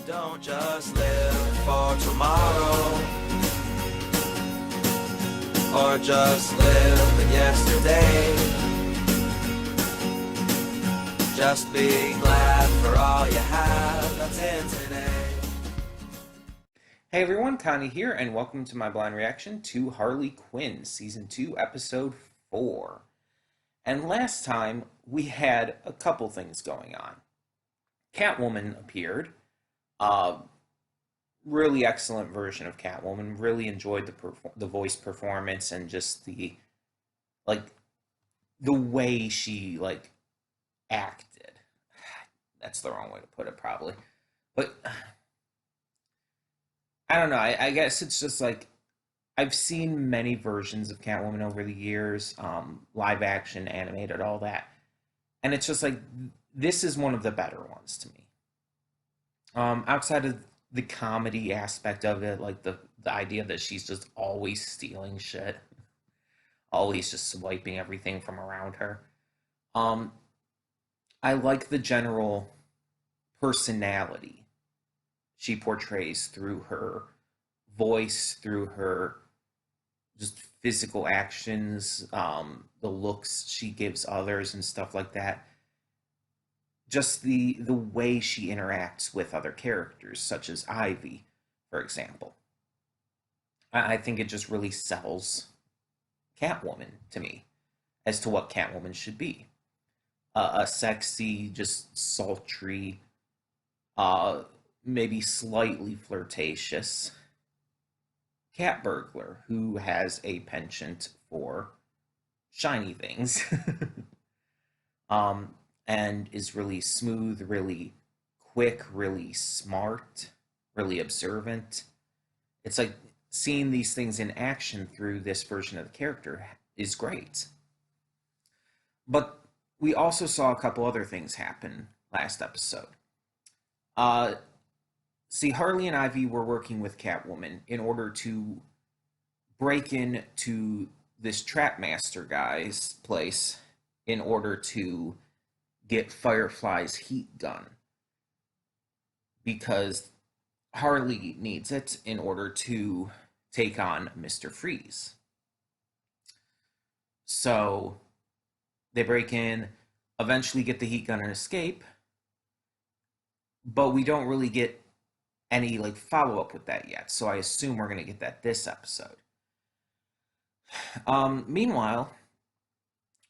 Don't just live for tomorrow, or just live in yesterday. Just be glad for all you have that's in today. Hey everyone, Connie here, and welcome to my blind reaction to Harley Quinn Season 2, Episode 4. And last time, we had a couple things going on. Catwoman appeared. Really excellent version of Catwoman. Really enjoyed the voice performance and just like, the way she, acted. That's the wrong way to put it, probably. But I don't know. I guess it's just like I've seen many versions of Catwoman over the years, live action, animated, all that, and it's just like this is one of the better ones to me. Outside of the comedy aspect of it, like the idea that she's just always stealing shit, always just swiping everything from around her. Um, I like the general personality she portrays through her voice, through her just physical actions, the looks she gives others and stuff like that. Just the way she interacts with other characters, such as Ivy, for example. I think it just really sells Catwoman to me as to what Catwoman should be. A sexy, just sultry, uh, maybe slightly flirtatious cat burglar who has a penchant for shiny things. um, and is really smooth, really quick, really smart, really observant. It's like seeing these things in action through this version of the character is great. But we also saw a couple other things happen last episode. Uh, See, Harley and Ivy were working with Catwoman in order to break into this Trapmaster guy's place in order to get Firefly's heat gun because Harley needs it in order to take on Mr. Freeze. So they break in, eventually get the heat gun and escape, but we don't really get any follow up with that yet. So I assume we're gonna get that this episode. Meanwhile,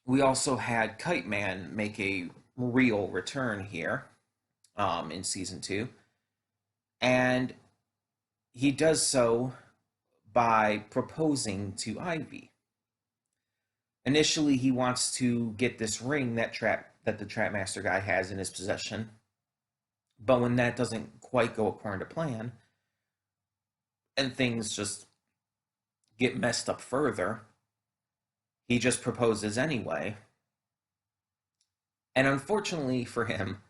we also had Kite Man make a real return here in season 2, and he does so by proposing to Ivy. Initially, he wants to get this ring that the Trapmaster guy has in his possession, but when that doesn't quite go according to plan, and things just get messed up further, he just proposes anyway. And unfortunately for him,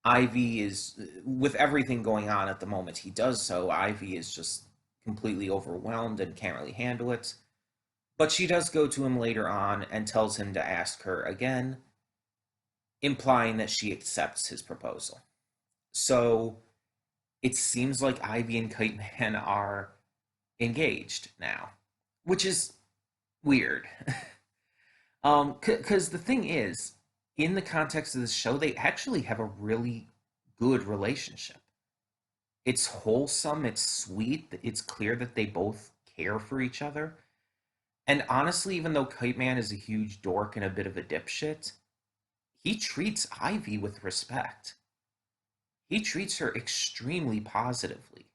Ivy is, with everything going on at the moment he does so, Ivy is just completely overwhelmed and can't really handle it. But she does go to him later on and tells him to ask her again, implying that she accepts his proposal. So it seems like Ivy and Kite Man are engaged now, which is weird. Because the thing is, in the context of this show, they actually have a really good relationship. It's wholesome, it's sweet, it's clear that they both care for each other. And honestly, even though Kite Man is a huge dork and a bit of a dipshit, he treats Ivy with respect. He treats her extremely positively.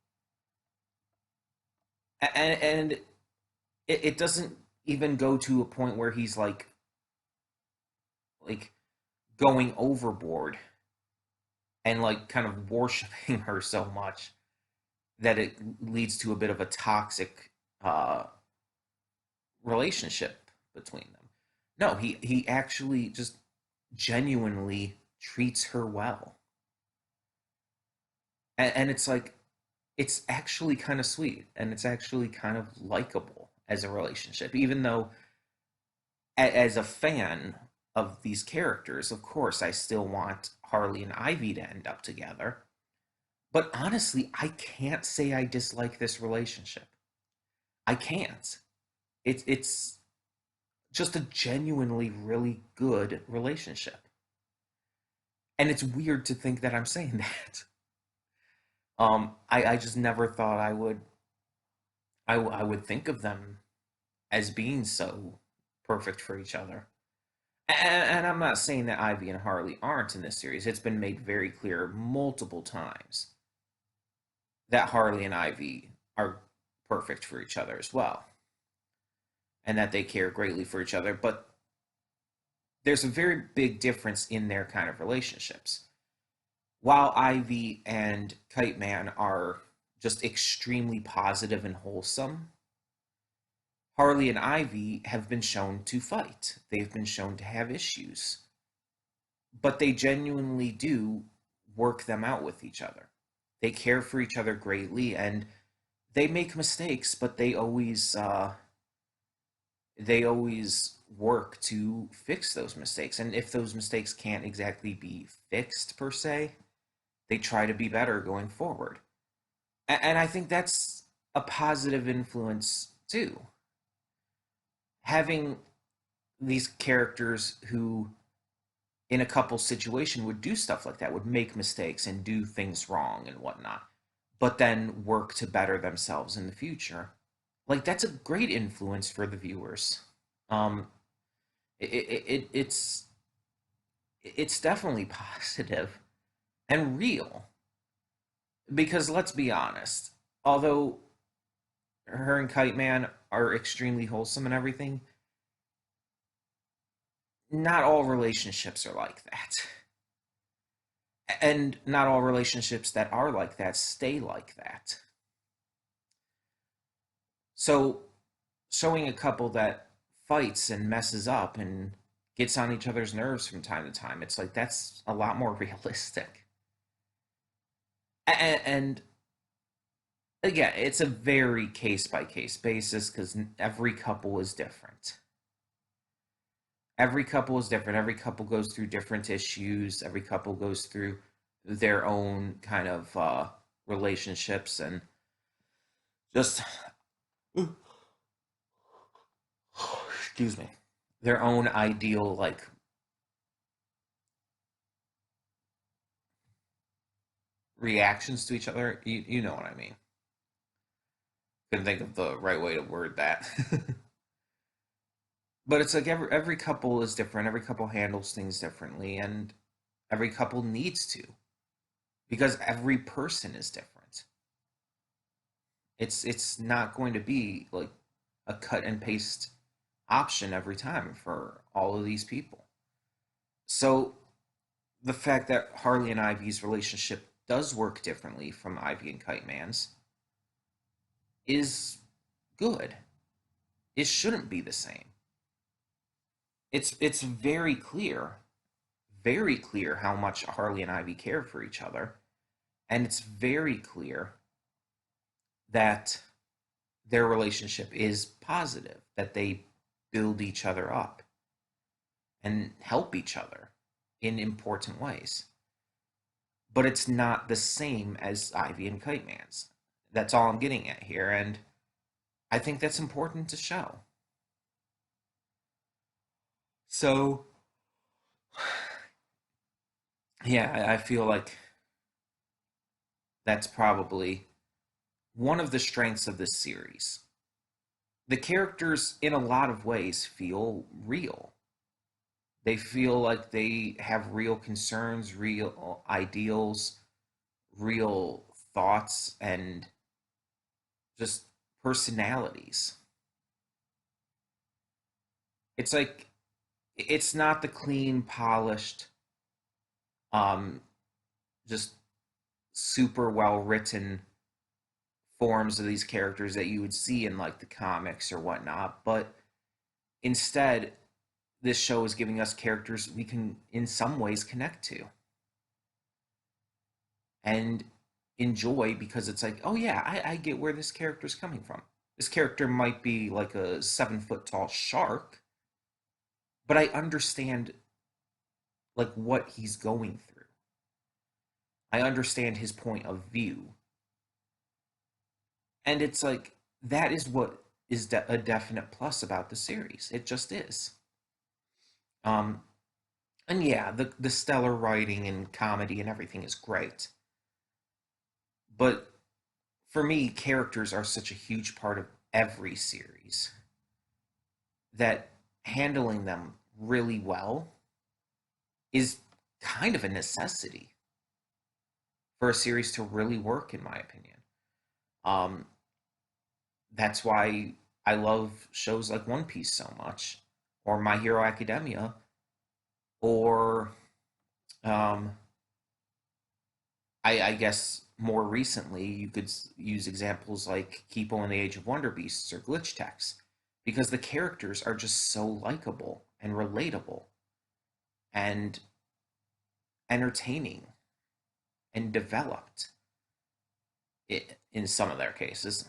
And it doesn't even go to a point where he's like going overboard and kind of worshiping her so much that it leads to a bit of a toxic relationship between them. No, he actually just genuinely treats her well. And it's it's actually kind of sweet and it's actually kind of likable as a relationship, even though as a fan of these characters, of course, I still want Harley and Ivy to end up together. But honestly, I can't say I dislike this relationship. I can't. It's just a genuinely really good relationship. And it's weird to think that I'm saying that. I just never thought I would think of them as being so perfect for each other. And I'm not saying that Ivy and Harley aren't in this series. It's been made very clear multiple times that Harley and Ivy are perfect for each other as well, and that they care greatly for each other. But there's a very big difference in their kind of relationships. While Ivy and Kite Man are just extremely positive and wholesome, Harley and Ivy have been shown to fight. They've been shown to have issues. But they genuinely do work them out with each other. They care for each other greatly, and they make mistakes, but they always work to fix those mistakes. And if those mistakes can't exactly be fixed per se, they try to be better going forward. And I think that's a positive influence too. Having these characters who, in a couple situation, would do stuff like that, would make mistakes and do things wrong and whatnot, but then work to better themselves in the future. Like, that's a great influence for the viewers. Um, it's definitely positive and real, because let's be honest, although her and Kite Man are extremely wholesome and everything, not all relationships are like that. And not all relationships that are like that stay like that. So, showing a couple that fights and messes up and gets on each other's nerves from time to time, it's like that's a lot more realistic. And again, it's a very case by case basis because every couple is different. Every couple is different. Every couple goes through different issues. Every couple goes through their own kind of relationships and just, excuse me, their own ideal, like, reactions to each other. You know what I mean. Couldn't think of the right way to word that. But it's like every couple is different. Every couple handles things differently, and every couple needs to, because every person is different. It's not going to be like a cut and paste option every time for all of these people. So the fact that Harley and Ivy's relationship does work differently from Ivy and Kite Man's is good. It shouldn't be the same. It's very clear how much Harley and Ivy care for each other, and it's very clear that their relationship is positive, that they build each other up and help each other in important ways. But it's not the same as Ivy and Kite Man's. That's all I'm getting at here, and I think that's important to show. So, yeah, I feel like that's probably one of the strengths of this series. The characters, in a lot of ways, feel real. They feel like they have real concerns, real ideals, real thoughts, and just personalities. It's like it's not the clean, polished, um, just super well written forms of these characters that you would see in like the comics or whatnot, but instead, this show is giving us characters we can, in some ways, connect to and enjoy, because it's like, oh yeah, I get where this character's coming from. This character might be like a 7 foot tall shark, but I understand like what he's going through. I understand his point of view. And it's like, that is what is a definite plus about the series. It just is. Um, and yeah, the stellar writing and comedy and everything is great. But for me, characters are such a huge part of every series that handling them really well is kind of a necessity for a series to really work, in my opinion. Um, that's why I love shows like One Piece so much, or My Hero Academia, or um, I guess more recently you could use examples like Kipo and the Age of Wonder Beasts or Glitch Techs, because the characters are just so likable and relatable and entertaining and developed in some of their cases.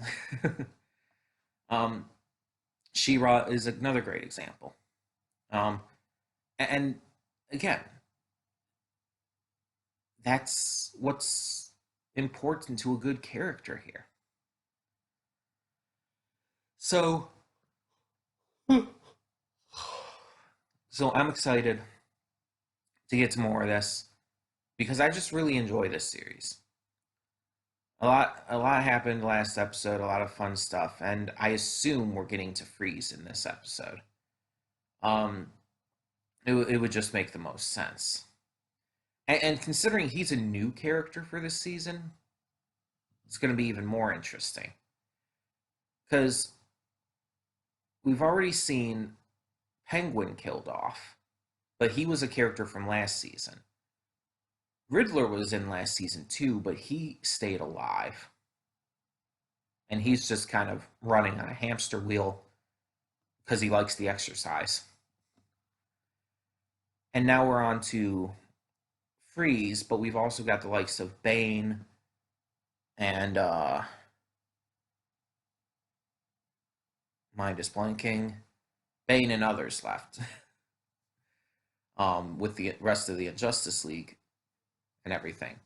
um, She-Ra is another great example. Um, and again, that's what's important to a good character here. So, so I'm excited to get to more of this because I just really enjoy this series. A lot happened last episode, a lot of fun stuff, and I assume we're getting to Freeze in this episode. Um, it would just make the most sense. And considering he's a new character for this season, it's going to be even more interesting. Because we've already seen Penguin killed off, but he was a character from last season. Riddler was in last season too, but he stayed alive. And he's just kind of running on a hamster wheel because he likes the exercise. And now we're on to Freeze, but we've also got the likes of Bane and mind is blanking. Bane and others left. With the rest of the Injustice League and everything.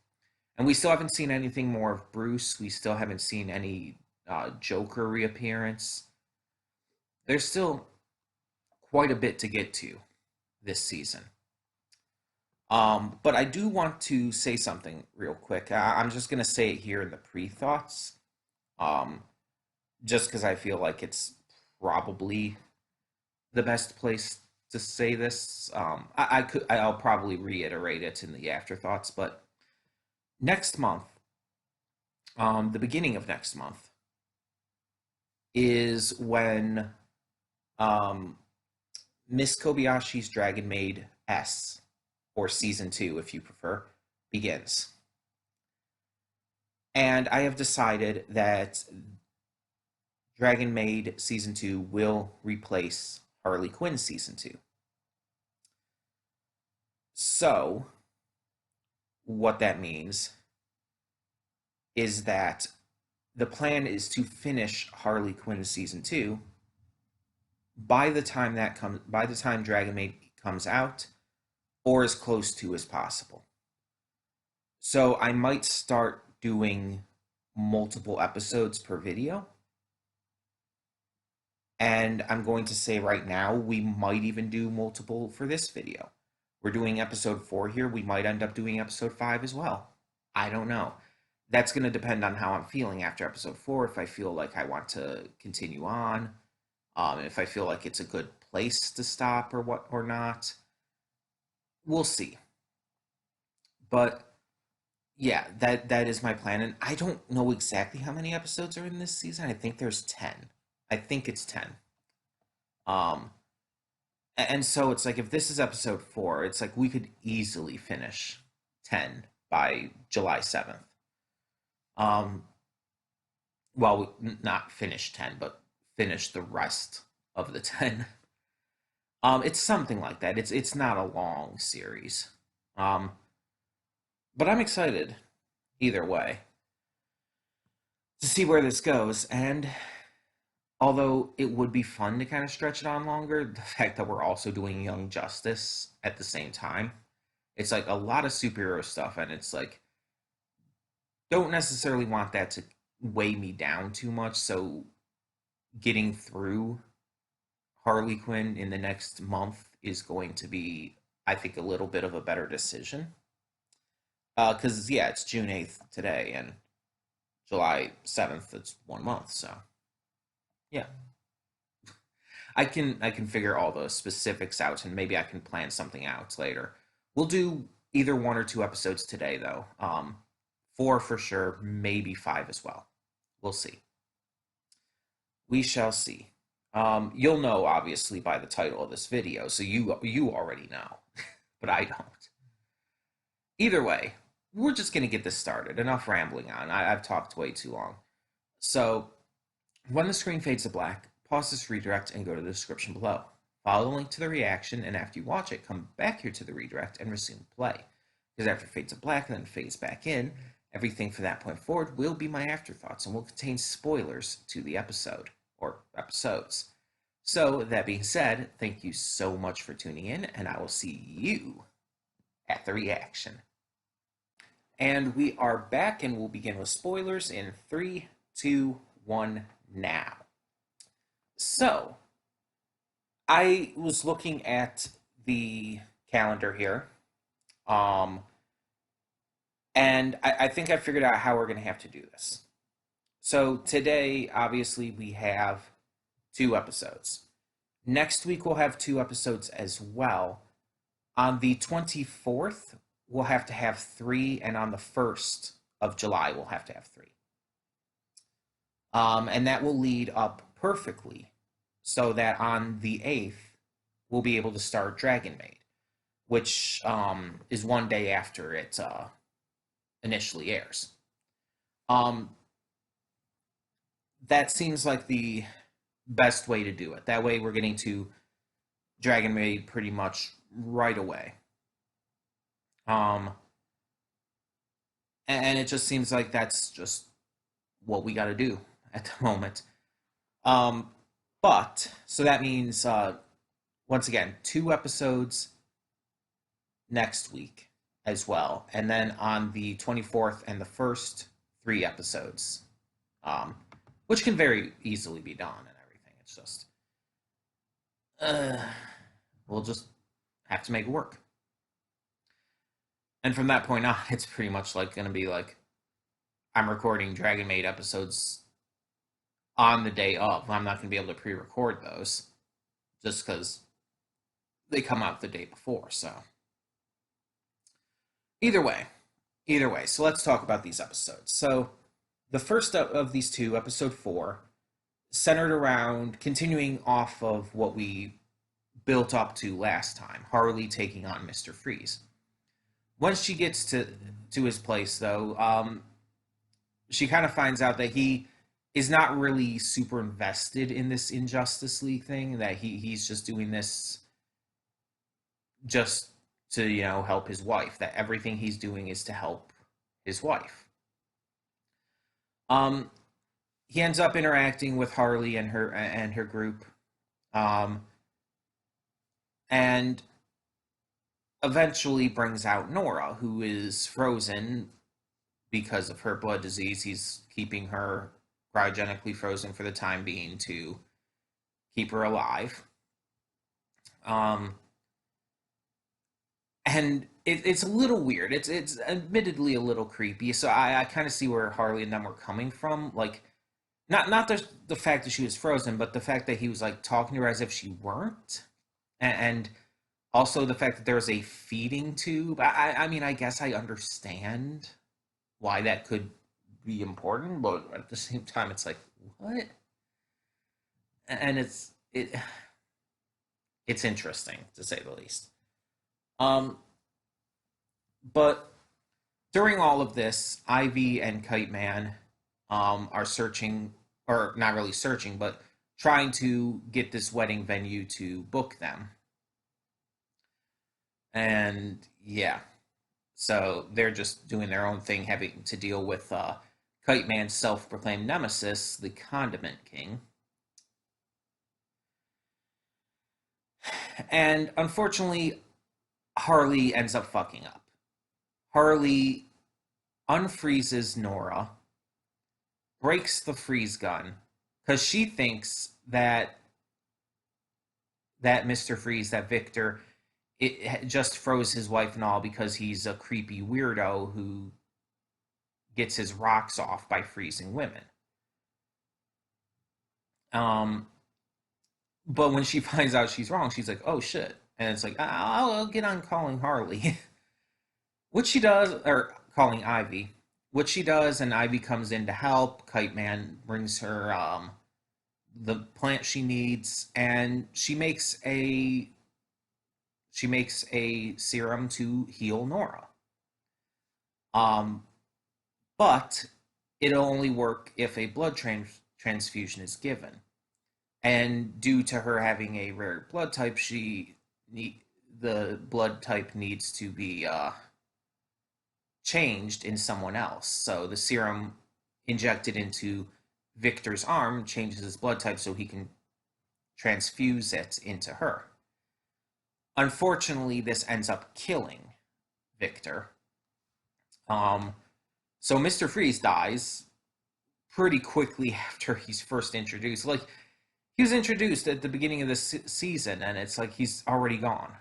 And we still haven't seen anything more of Bruce. We still haven't seen any Joker reappearance. There's still quite a bit to get to this season. But I do want to say something real quick. I'm just going to say it here in the pre-thoughts, um, just because I feel like it's probably the best place to say this. I'll probably reiterate it in the afterthoughts, but next month, the beginning of next month, is when um, Miss Kobayashi's Dragon Maid S, or Season 2 if you prefer, begins. And I have decided that Dragon Maid Season 2 will replace Harley Quinn Season 2. So, what that means is that the plan is to finish Harley Quinn Season 2 by the time Dragon Maid comes out, or as close to as possible. So I might start doing multiple episodes per video. And I'm going to say right now, we might even do multiple for this video. We're doing episode 4 here. We might end up doing episode 5 as well. I don't know. That's going to depend on how I'm feeling after episode 4. If I feel like I want to continue on, if I feel like it's a good place to stop or not, we'll see. But yeah, that is my plan, and I don't know exactly how many episodes are in this season. I think there's 10. I think it's 10. Um, and so it's like, if this is episode 4, it's like we could easily finish 10 by July 7th. Well, not finish 10, but finish the rest of the 10. It's something like that. It's not a long series. But I'm excited either way to see where this goes. And although it would be fun to kind of stretch it on longer, the fact that we're also doing Young Justice at the same time, it's like a lot of superhero stuff, and it's like don't necessarily want that to weigh me down too much. So getting through Harley Quinn in the next month is going to be, I think, a little bit of a better decision. Because yeah, it's June 8th today, and July 7th. It's 1 month. So yeah, I can figure all the specifics out, and maybe I can plan something out later. We'll do either 1 or 2 episodes today, though. 4 for sure, maybe 5 as well. We'll see. We shall see. You'll know obviously by the title of this video, so you already know, but I don't. Either way, we're just gonna get this started. Enough rambling on. I've talked way too long. So, when the screen fades to black, pause this redirect and go to the description below. Follow the link to the reaction, and after you watch it, come back here to the redirect and resume play. Because after it fades to black and then fades back in, everything from that point forward will be my afterthoughts and will contain spoilers to the episode, or episodes. So, that being said, thank you so much for tuning in, and I will see you at the reaction. And we are back, and we'll begin with spoilers in 3, 2, 1, now. So, I was looking at the calendar here, and I think I figured out how we're going to have to do this. So, today, obviously, we have 2 episodes. Next week, we'll have 2 episodes as well. On the 24th, we'll have to have 3, and on the 1st of July, we'll have to have 3. And that will lead up perfectly so that on the 8th, we'll be able to start Dragon Maid, which is 1 day after it initially airs. That seems like the best way to do it. That way we're getting to Dragon Maid pretty much right away. And it just seems like that's just what we got to do at the moment. But, so that means, once again, 2 episodes next week as well. And then on the 24th and the 1st, 3 episodes. Which can very easily be done and everything. It's just, we'll just have to make it work. And from that point on, it's pretty much like going to be like I'm recording Dragon Maid episodes on the day of. I'm not going to be able to pre-record those just because they come out the day before. So either way. So let's talk about these episodes. So the first of these 2, episode 4, centered around continuing off of what we built up to last time, Harley taking on Mr. Freeze. Once she gets to his place, though, she kind of finds out that he is not really super invested in this Injustice League thing, that he's just doing this just to, help his wife, that everything he's doing is to help his wife. He ends up interacting with Harley and her group, and eventually brings out Nora, who is frozen because of her blood disease. He's keeping her cryogenically frozen for the time being to keep her alive. And it's a little weird. It's admittedly a little creepy. So I kind of see where Harley and them were coming from. Like, not the fact that she was frozen, but the fact that he was like talking to her as if she weren't, and also the fact that there was a feeding tube. I mean, I guess I understand why that could be important, but at the same time, it's like, what? And it's interesting to say the least. But during all of this, Ivy and Kite Man are searching, or not really searching, but trying to get this wedding venue to book them. And yeah, so they're just doing their own thing, having to deal with Kite Man's self-proclaimed nemesis, the Condiment King. And unfortunately, Harley ends up fucking up. Harley unfreezes Nora, breaks the freeze gun because she thinks that Mr. Freeze, that Victor, it just froze his wife and all because he's a creepy weirdo who gets his rocks off by freezing women. Um, but when she finds out she's wrong, she's like, "Oh shit!" And it's like, I'll get on calling Harley," which she does, or calling Ivy, which she does, and Ivy comes in to help. Kite Man brings her the plant she needs, and she makes a serum to heal Nora. Um, but it'll only work if a transfusion is given. And due to her having a rare blood type, the blood type needs to be changed in someone else. So the serum injected into Victor's arm changes his blood type so he can transfuse it into her. Unfortunately, this ends up killing Victor. Um, so Mr. Freeze dies pretty quickly after he's first introduced. Like, he was introduced at the beginning of the season, and it's like he's already gone.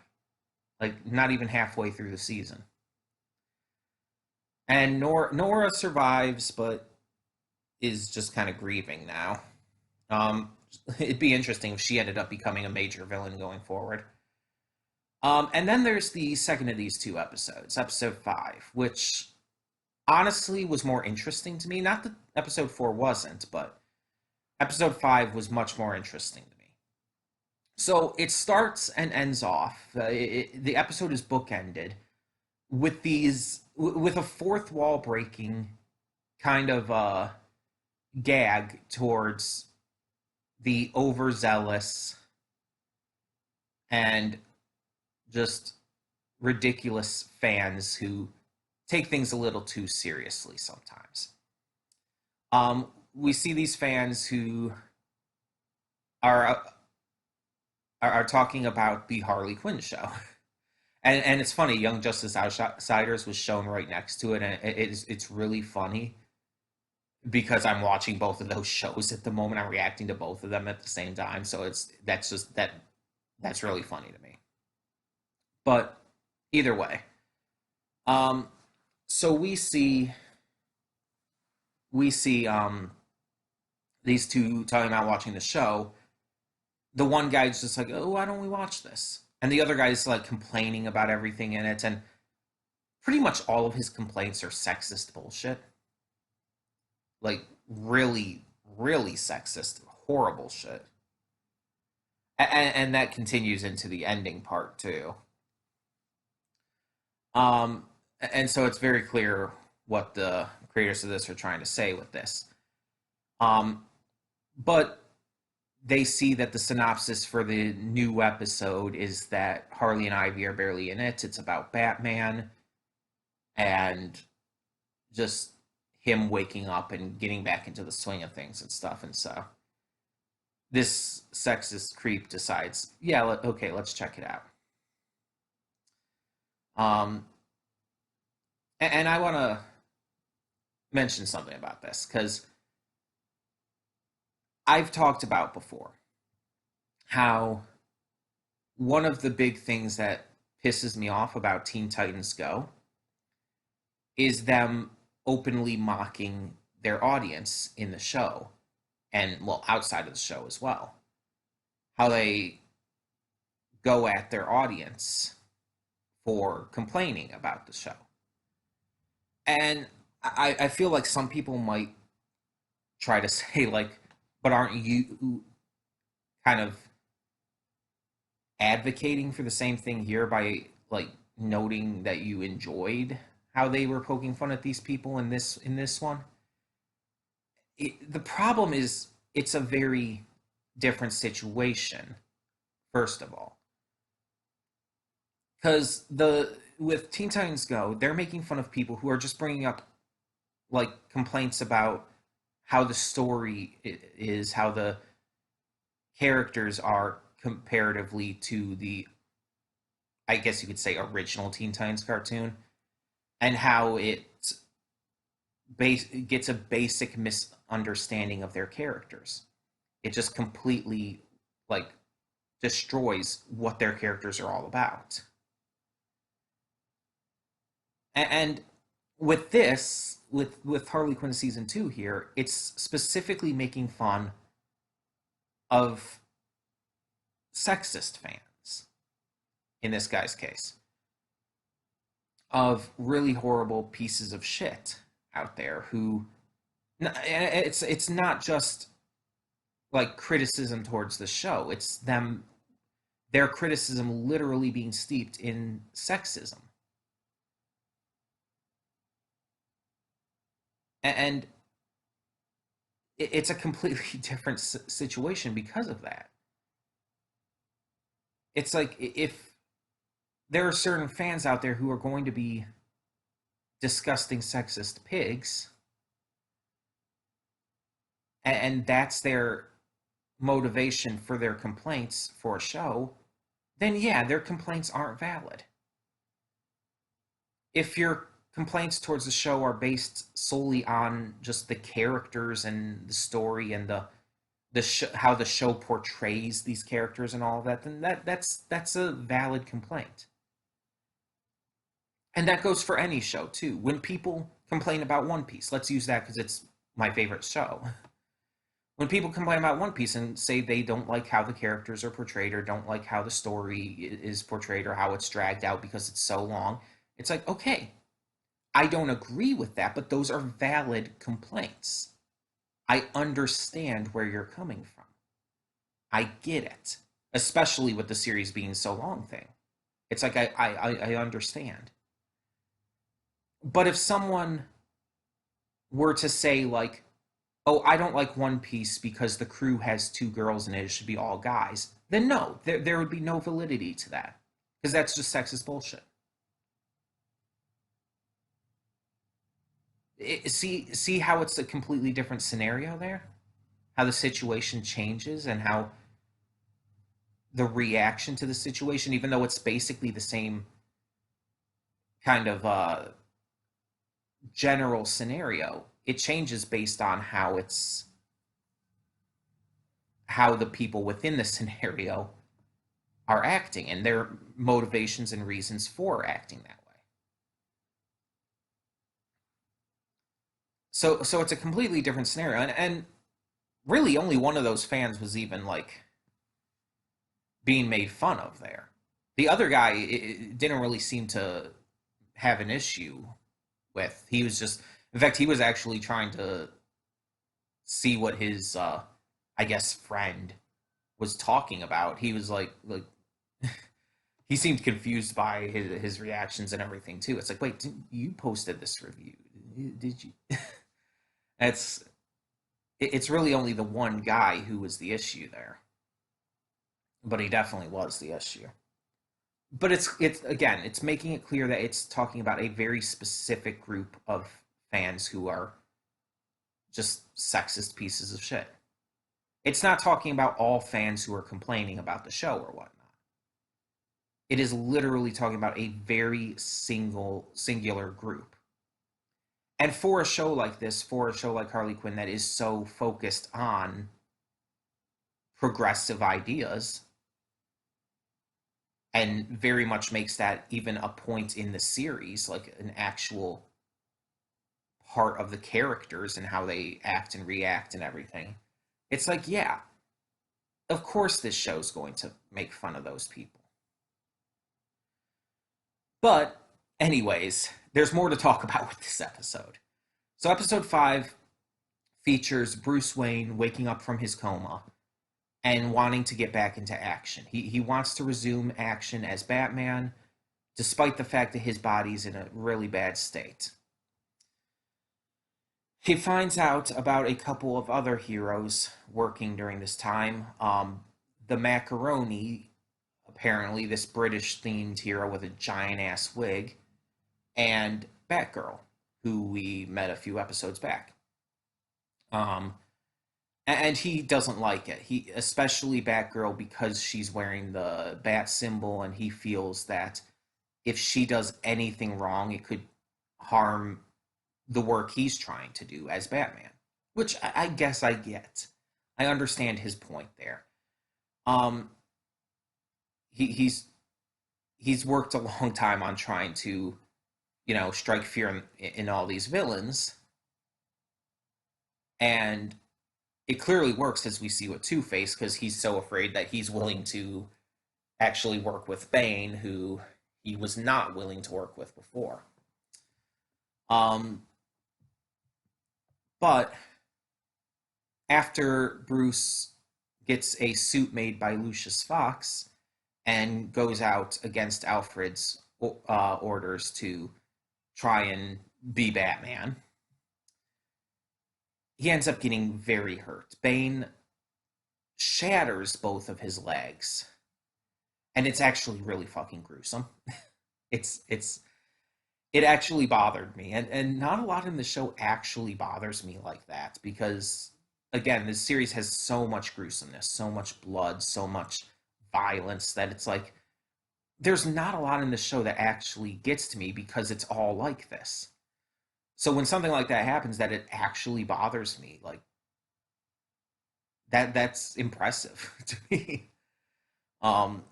Like, not even halfway through the season. And Nora survives, but is just kind of grieving now. Um, it'd be interesting if she ended up becoming a major villain going forward. And then there's the second of these two episodes, episode 5, which honestly was more interesting to me. Not that episode 4 wasn't, but episode 5 was much more interesting to me. So it starts and ends off. The episode is bookended with a fourth wall breaking kind of gag towards the overzealous and just ridiculous fans who take things a little too seriously sometimes. We see these fans who are are talking about the Harley Quinn show, and it's funny. Young Justice Outsiders was shown right next to it, and it's really funny because I'm watching both of those shows at the moment. I'm reacting to both of them at the same time, so that's really funny to me. But either way, um, so we see these two talking about watching the show. The one guy's just like, "Oh, why don't we watch this?" And the other guy's like complaining about everything in it, and pretty much all of his complaints are sexist bullshit. Like, really, really sexist, horrible shit. And that continues into the ending part too. Um, and so it's very clear what the creators of this are trying to say with this. Um, but they see that the synopsis for the new episode is that Harley and Ivy are barely in it. It's about Batman and just him waking up and getting back into the swing of things and stuff. And so this sexist creep decides, yeah, okay, let's check it out. Um, and I want to mention something about this because I've talked about before how one of the big things that pisses me off about Teen Titans Go is them openly mocking their audience in the show and, well, outside of the show as well. How they go at their audience for complaining about the show. And I feel like some people might try to say, like, but aren't you kind of advocating for the same thing here by, like, noting that you enjoyed how they were poking fun at these people in this one? The problem is it's a very different situation, first of all, because the with Teen Titans Go, they're making fun of people who are just bringing up, like, complaints about how the story is, how the characters are comparatively to the, I guess you could say, original Teen Titans cartoon, and how it gets a basic misunderstanding of their characters. It just completely like destroys what their characters are all about. And with this, with Harley Quinn season 2 here, it's specifically making fun of sexist fans in this guy's case, of really horrible pieces of shit out there who it's not just like criticism towards the show, it's them, their criticism literally being steeped in sexism. And it's a completely different situation because of that. It's like if there are certain fans out there who are going to be disgusting sexist pigs, and that's their motivation for their complaints for a show, then yeah, their complaints aren't valid. If your complaints towards the show are based solely on just the characters and the story and how the show portrays these characters and all of that, then that's a valid complaint. And that goes for any show too. When people complain about One Piece, let's use that because it's my favorite show. When people complain about One Piece and say they don't like how the characters are portrayed or don't like how the story is portrayed or how it's dragged out because it's so long, it's like, okay, I don't agree with that, but those are valid complaints. I understand where you're coming from. I get it, especially with the series being so long thing. It's like I understand. But if someone were to say like, oh, I don't like One Piece because the crew has two girls and it should be all guys, then no, there would be no validity to that because that's just sexist bullshit. See how it's a completely different scenario there? How the situation changes and how the reaction to the situation, even though it's basically the same kind of general scenario, it changes based on how the people within the scenario are acting and their motivations and reasons for acting that way. So it's a completely different scenario, and really only one of those fans was even like being made fun of there. The other guy didn't really seem to have an issue with. He was just, in fact, he was actually trying to see what his, I guess, friend was talking about. He was like he seemed confused by his reactions and everything too. It's like, wait, you posted this review? Did you? it's it's really only the one guy who was the issue there, but he definitely was the issue. But it's again, it's making it clear that it's talking about a very specific group of fans who are just sexist pieces of shit. It's not talking about all fans who are complaining about the show or whatnot. It is literally talking about a very singular group. And for a show like this, for a show like Harley Quinn that is so focused on progressive ideas and very much makes that even a point in the series, like an actual part of the characters and how they act and react and everything. It's like, yeah, of course this show's going to make fun of those people. But, anyways, there's more to talk about with this episode. So, episode 5 features Bruce Wayne waking up from his coma and wanting to get back into action. He wants to resume action as Batman, despite the fact that his body's in a really bad state. He finds out about a couple of other heroes working during this time. The Macaroni, apparently this British-themed hero with a giant-ass wig, and Batgirl, who we met a few episodes back. And he doesn't like it. He, especially Batgirl, because she's wearing the bat symbol, and he feels that if she does anything wrong, it could harm the work he's trying to do as Batman, which I guess I get. I understand his point there. Um, he's he's worked a long time on trying to, strike fear in all these villains, and it clearly works as we see with Two Face because he's so afraid that he's willing to actually work with Bane, who he was not willing to work with before. Um, but after Bruce gets a suit made by Lucius Fox and goes out against Alfred's orders to try and be Batman, he ends up getting very hurt. Bane shatters both of his legs, and it's actually really fucking gruesome. It's it actually bothered me, and not a lot in the show actually bothers me like that because again, this series has so much gruesomeness, so much blood, so much violence that it's like there's not a lot in the show that actually gets to me because it's all like this. So when something like that happens, that it actually bothers me, like that's impressive to me. Um,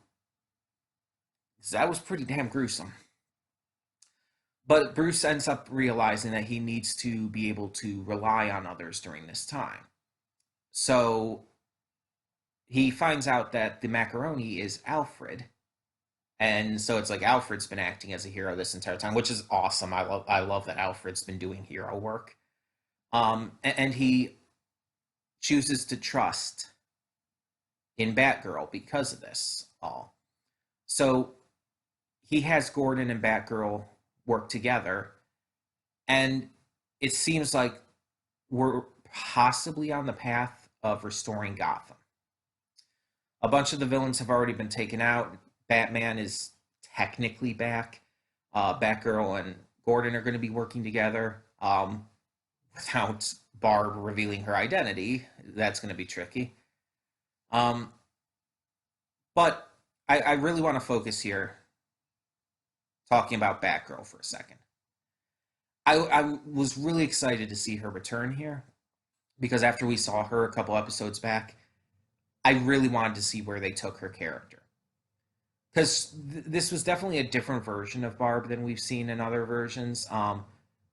so that was pretty damn gruesome. But Bruce ends up realizing that he needs to be able to rely on others during this time. So he finds out that the macaroni is Alfred. And so it's like Alfred's been acting as a hero this entire time, which is awesome. I love that Alfred's been doing hero work. And he chooses to trust in Batgirl because of this all. So he has Gordon and Batgirl work together, and it seems like we're possibly on the path of restoring Gotham. A bunch of the villains have already been taken out. Batman is technically back. Batgirl and Gordon are going to be working together without Barb revealing her identity. That's going to be tricky. Um, but I really want to focus here talking about Batgirl for a second. I was really excited to see her return here because after we saw her a couple episodes back, I really wanted to see where they took her character. Because this was definitely a different version of Barb than we've seen in other versions.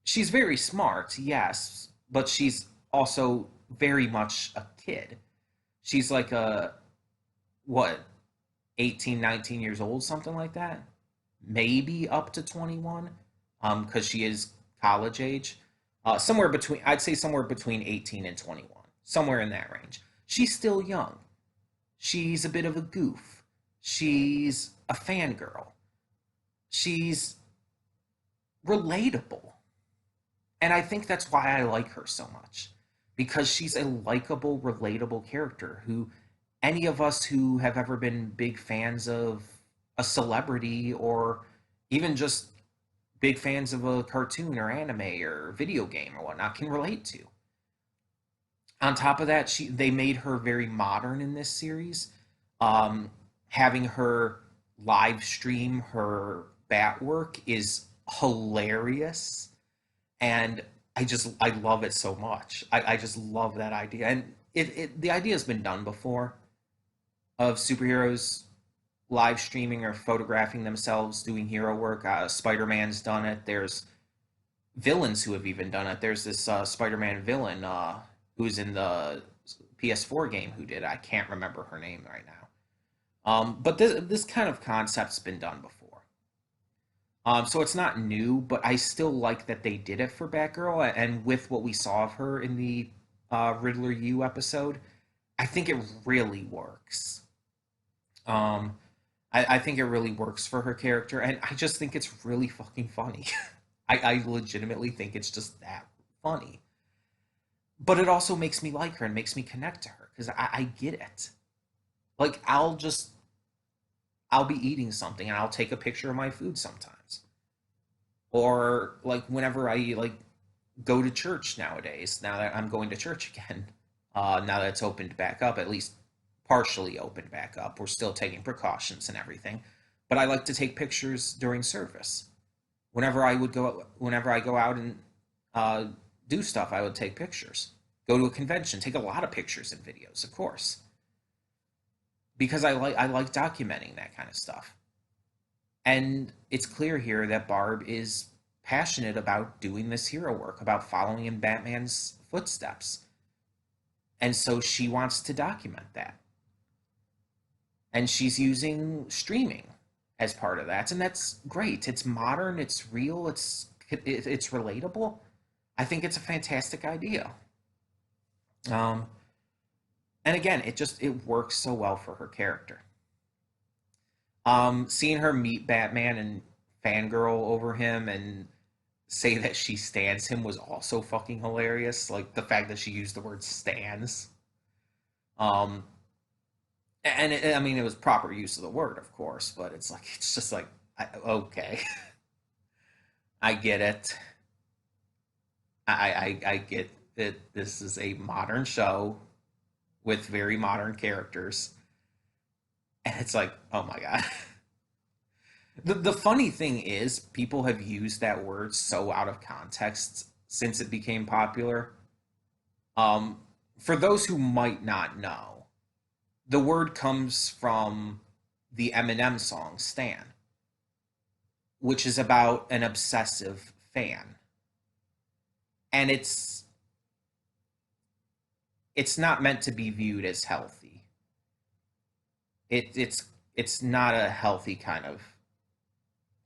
She's very smart, yes, but she's also very much a kid. She's like what, 18, 19 years old, something like that? Maybe up to 21, because she is college age. Somewhere between, I'd say somewhere between 18 and 21, somewhere in that range. She's still young. She's a bit of a goof. She's a fangirl. She's relatable. And I think that's why I like her so much. Because she's a likable, relatable character who any of us who have ever been big fans of a celebrity or even just big fans of a cartoon or anime or video game or whatnot can relate to. On top of that, they made her very modern in this series. Having her live stream her bat work is hilarious, and I love it so much. I just love that idea, and the idea has been done before of superheroes live streaming or photographing themselves doing hero work. Spider-Man's done it. There's villains who have even done it. There's this Spider-Man villain who's in the PS4 game who did. I can't remember her name right now. But this kind of concept's been done before. So it's not new, but I still like that they did it for Batgirl. And with what we saw of her in the Riddler U episode, I think it really works. I think it really works for her character, and I just think it's really fucking funny. I legitimately think it's just that funny. But it also makes me like her and makes me connect to her because I get it. Like I'll be eating something and I'll take a picture of my food sometimes. Or like whenever I like go to church nowadays, now that I'm going to church again, now that it's opened back up, at least partially opened back up. We're still taking precautions and everything, but I like to take pictures during service. Whenever I go out and uh, do stuff, I would take pictures. Go to a convention, take a lot of pictures and videos, of course, because I like documenting that kind of stuff. And it's clear here that Barb is passionate about doing this hero work, about following in Batman's footsteps. And so she wants to document that. And she's using streaming as part of that. And that's great. It's modern, it's real, it's relatable. I think it's a fantastic idea. Um, and again, it works so well for her character. Seeing her meet Batman and fangirl over him and say that she stands him was also fucking hilarious. Like the fact that she used the word stands. Um, and I mean, it was proper use of the word, of course, but it's just like, okay, I get it. I get that this is a modern show with very modern characters, and it's like, oh my god. The funny thing is, people have used that word so out of context since it became popular. Um, for those who might not know, the word comes from the Eminem song "Stan," which is about an obsessive fan, and it's not meant to be viewed as healthy. It's not a healthy kind of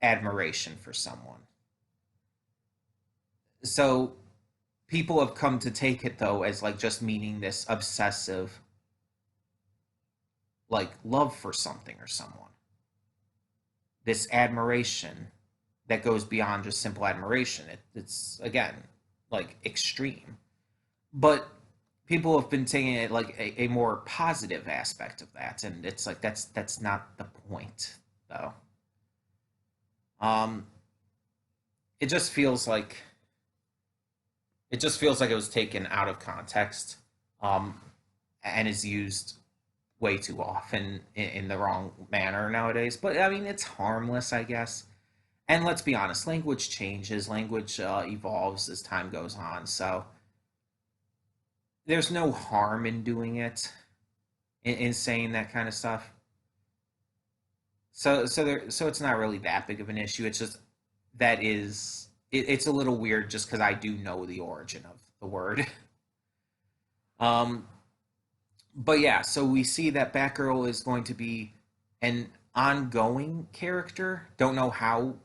admiration for someone. So people have come to take it though as like just meaning this obsessive like love for something or someone. This admiration that goes beyond just simple admiration. It's again like extreme. But people have been taking it like a more positive aspect of that, and it's like that's not the point though. Um, it just feels like it was taken out of context, um, and is used way too often in the wrong manner nowadays. But I mean, it's harmless, I guess. And let's be honest, language changes, language evolves as time goes on. So there's no harm in doing it, in saying that kind of stuff. So it's not really that big of an issue. It's just it's a little weird just because I do know the origin of the word. Um, but yeah, so we see that Batgirl is going to be an ongoing character. Don't know how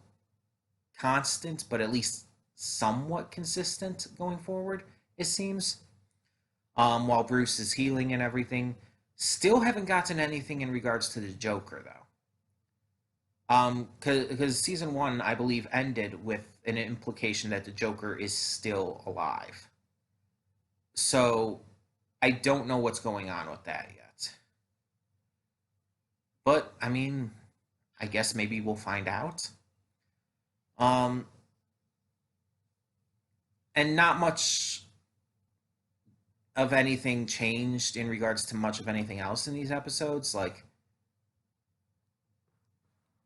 constant, but at least somewhat consistent going forward, it seems. While Bruce is healing and everything. Still haven't gotten anything in regards to the Joker, though. Because season one, I believe, ended with an implication that the Joker is still alive. So I don't know what's going on with that yet. But I mean, I guess maybe we'll find out. Um, and not much of anything changed in regards to much of anything else in these episodes. Like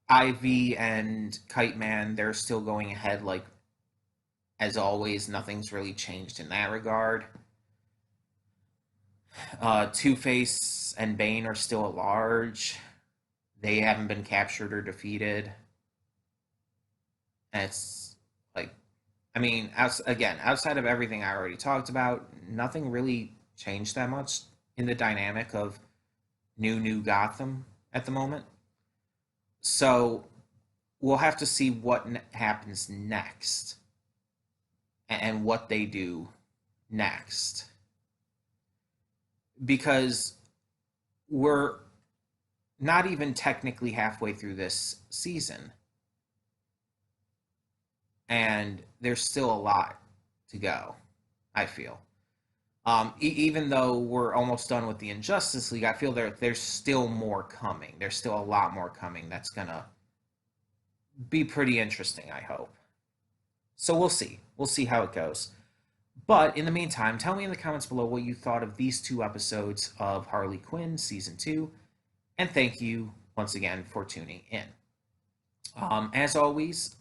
Ivy and Kite Man, they're still going ahead. Like as always, nothing's really changed in that regard. Two Face and Bane are still at large. They haven't been captured or defeated. And it's like, I mean, again, outside of everything I already talked about, nothing really changed that much in the dynamic of new Gotham at the moment. So we'll have to see what happens next and what they do next. Because we're not even technically halfway through this season. And there's still a lot to go, I feel. Even though we're almost done with the Injustice League, I feel there's still more coming. There's still a lot more coming that's going to be pretty interesting, I hope. So we'll see. We'll see how it goes. But in the meantime, tell me in the comments below what you thought of these two episodes of Harley Quinn Season 2. And thank you once again for tuning in. As always,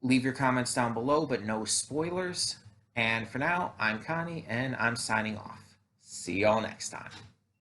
Leave your comments down below, but no spoilers. And for now, I'm Connie, and I'm signing off. See y'all next time.